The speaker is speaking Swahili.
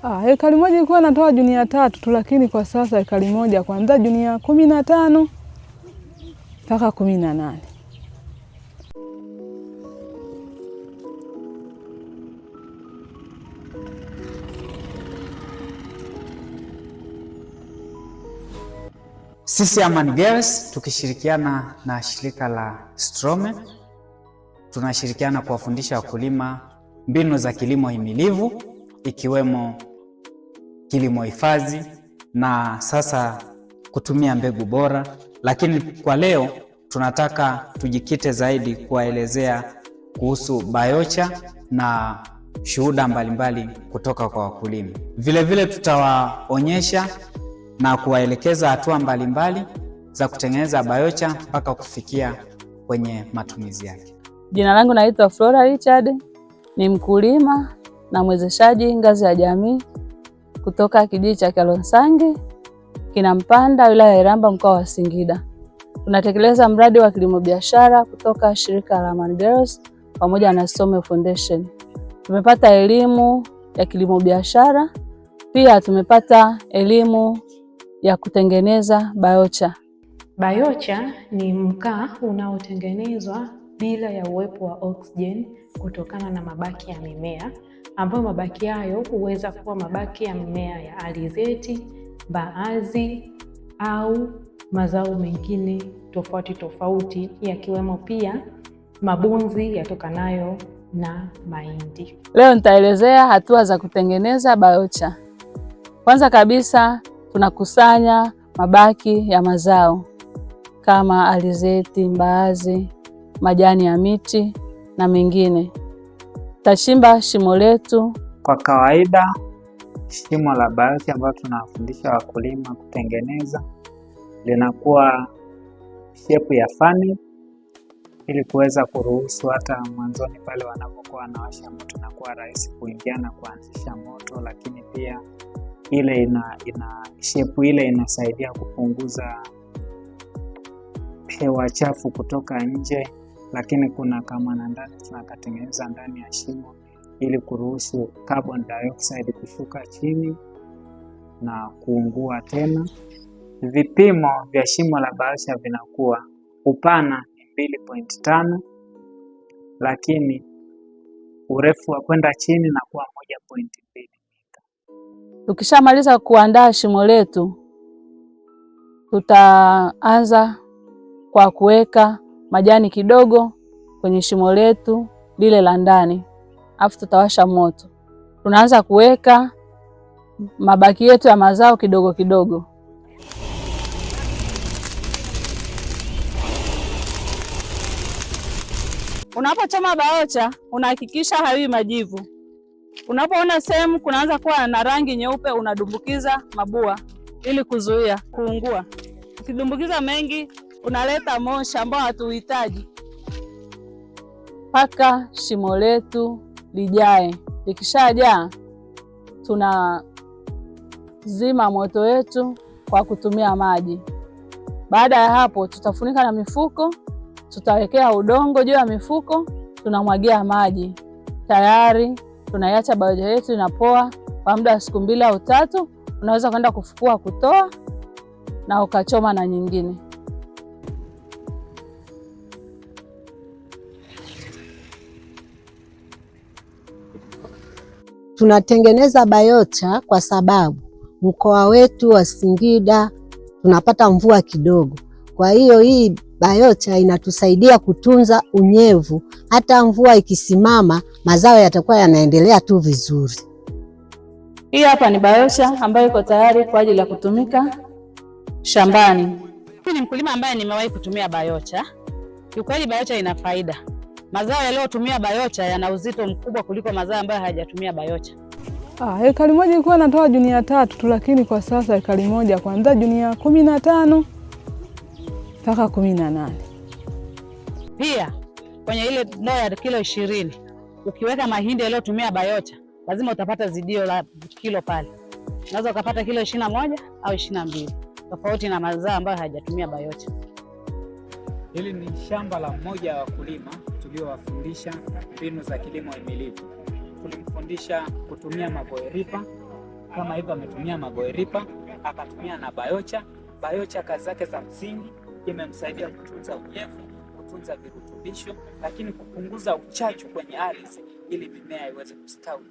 Ekari moja ilikuwa natoa gunia 3 tu, lakini kwa sasa ekari moja kuanzia gunia 15 mpaka 18. Sisi Amani Girls tukishirikiana na shirika la Strome tunashirikiana kuwafundisha wakulima mbinu za kilimo himilivu ikiwemo kilimo hifadhi na sasa kutumia mbegu bora, lakini kwa leo tunataka tujikite zaidi kuwaelezea kuhusu biochar na shuhuda mbalimbali kutoka kwa wakulima. Vile tutawaonyesha na kuwaelekeza hatua mbalimbali za kutengeneza biochar mpaka kufikia kwenye matumizi yake. Jina langu naitwa Flora Richard, ni mkulima na mwezeshaji ngazi ya jamii kutoka kijiji cha Kalonsangi, Kinampanda, wilaya ya Iramba, mkoa wa Singida. Tunatekeleza mradi wa kilimo biashara kutoka shirika la Amani Girls pamoja na Strome Foundation. Tumepata elimu ya kilimo biashara, pia tumepata elimu ya kutengeneza biochar. Biochar ni mkaa unaotengenezwa bila ya uwepo wa oxygen kutokana na mabaki ya mimea, ambayo mabaki hayo huweza kuwa mabaki ya mimea ya alizeti, mbaazi au mazao mengine tofauti yakiwemo pia mabunzi yatokanayo na mahindi. Leo nitaelezea hatua za kutengeneza biochar. Kwanza kabisa tunakusanya mabaki ya mazao kama alizeti, mbaazi, majani ya miti na mengine. Tachimba shimo letu. Kwa kawaida shimo la biochar ambalo tunawafundisha wakulima kutengeneza linakuwa shape ya fani ili kuweza kuruhusu hata mwanzoni pale wanapokuwa wanawasha moto na kuwa rahisi kuingia na kuanzisha moto, lakini pia ile shape ile inasaidia kupunguza hewa chafu kutoka nje, lakini kuna kama na ndani tunakatengeneza ndani ya shimo ili kuruhusu carbon dioxide kushuka chini na kuungua tena. Vipimo vya shimo la biochar vinakuwa upana 2.5, lakini urefu wa kwenda chini na kuwa 1.2 mita. Tukishamaliza kuandaa shimo letu, tutaanza kwa kuweka majani kidogo kwenye shimo letu lile la ndani, afu tutawasha moto. Tunaanza kuweka mabaki yetu ya mazao kidogo kidogo. Unapochoma biochar unahakikisha haiwi majivu. Unapoona sehemu kunaanza kuwa na rangi nyeupe, unadumbukiza mabua ili kuzuia kuungua. Ukidumbukiza mengi unaleta moshi ambao hatuhitaji. Paka shimo letu lijae. Likishajaa tunazima moto wetu kwa kutumia maji. Baada ya hapo tutafunika na mifuko, tutawekea udongo juu ya mifuko, tunamwagia maji. Tayari tunaiacha biochar yetu inapoa kwa muda wa siku 2 au 3. Unaweza kwenda kufukua kutoa na ukachoma na nyingine. Tunatengeneza biochar kwa sababu mkoa wetu wa Singida tunapata mvua kidogo. Kwa hiyo hii biochar inatusaidia kutunza unyevu. Hata mvua ikisimama, mazao yatakuwa yanaendelea tu vizuri. Hii hapa ni biochar ambayo iko tayari kwa ajili ya kutumika shambani. Mimi ni mkulima ambaye nimewahi kutumia biochar. Kiukweli biochar ina faida. Mazao yaliyotumia biochar yana uzito mkubwa kuliko mazao ambayo hayajatumia biochar. Ekari moja ilikuwa natoa gunia 3 tu, lakini kwa sasa ekari moja kuanzia gunia 15 mpaka 18. Pia kwenye ile ndoo ya kilo 20 ukiweka mahindi yaliyotumia biochar lazima utapata zidio la kilo pale. Unaweza ukapata kilo 21 au 22, tofauti na mazao ambayo hayajatumia biochar. Hili ni shamba la mmoja wa wakulima tuliowafundisha mbinu za kilimo himilivu. Tulimfundisha kutumia maboeripa kama hivyo ametumia magoeripa, akatumia na biocha. Biocha kazi zake za msingi imemsaidia kutunza unyevu, kutunza virutubisho, lakini kupunguza uchachu kwenye ardhi ili mimea iweze kustawi.